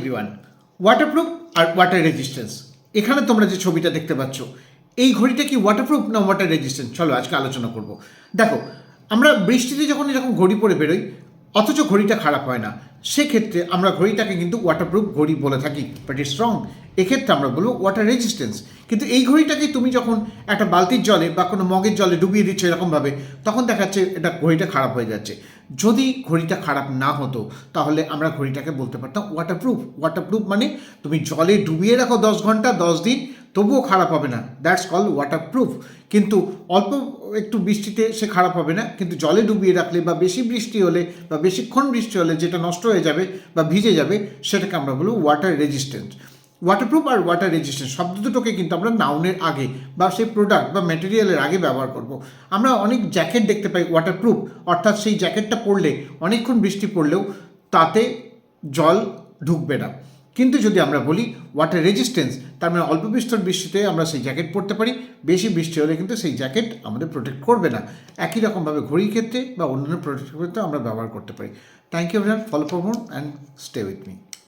Everyone, waterproof আর water resistance. এখানে তোমরা যে ছবিটা দেখতে পাচ্ছ, এই ঘড়িটা কি ওয়াটারপ্রুফ না ওয়াটার রেজিস্ট্যান্স? চলো আজকে আলোচনা করব। দেখো, আমরা বৃষ্টিতে যখন এরকম ঘড়ি পরে বেরোই, অথচ ঘড়িটা খারাপ হয় না, সেক্ষেত্রে আমরা ঘড়িটাকে কিন্তু ওয়াটারপ্রুফ ঘড়ি বলে থাকি, বাট ইটস রং। এক্ষেত্রে আমরা বলবো ওয়াটার রেজিস্ট্যান্স। কিন্তু এই ঘড়িটাকে তুমি যখন একটা বালতির জলে বা কোনো মগের জলে ডুবিয়ে দিচ্ছ এরকমভাবে, তখন দেখাচ্ছে এটা ঘড়িটা খারাপ হয়ে যাচ্ছে। যদি ঘড়িটা খারাপ না হতো তাহলে আমরা ঘড়িটাকে বলতে পারতাম ওয়াটারপ্রুফ। ওয়াটারপ্রুফ মানে তুমি জলে ডুবিয়ে রাখো 10 ঘন্টা 10 দিন, তবুও খারাপ হবে না, দ্যাটস কল ওয়াটারপ্রুফ। কিন্তু অল্প একটু বৃষ্টিতে সে খারাপ হবে না, কিন্তু জলে ডুবিয়ে রাখলে বা বেশি বৃষ্টি হলে বা বেশিক্ষণ বৃষ্টি হলে যেটা নষ্ট হয়ে যাবে বা ভিজে যাবে, সেটাকে আমরা বলবো ওয়াটার রেজিস্ট্যান্ট। ওয়াটারপ্রুফ আর ওয়াটার রেজিস্ট্যান্ট শব্দ দুটোকে কিন্তু আমরা নাউনের আগে বা সেই প্রোডাক্ট বা ম্যাটেরিয়ালের আগে ব্যবহার করব। আমরা অনেক জ্যাকেট দেখতে পাই ওয়াটারপ্রুফ, অর্থাৎ সেই জ্যাকেটটা পরলে অনেকক্ষণ বৃষ্টি পড়লেও তাতে জল ঢুকবে না। কিন্তু যদি আমরা বলি ওয়াটার রেজিস্ট্যান্স, তার মানে অল্প বিস্তর বৃষ্টিতে আমরা সেই জ্যাকেট পরতে পারি, বেশি বৃষ্টি হলে কিন্তু সেই জ্যাকেট আমাদের প্রোটেক্ট করবে না। একই রকমভাবে ঘড়ির ক্ষেত্রে বা অন্যান্য প্রোডাক্টের ক্ষেত্রে আমরা ব্যবহার করতে পারি। Thank you everyone, follow for more and stay with me.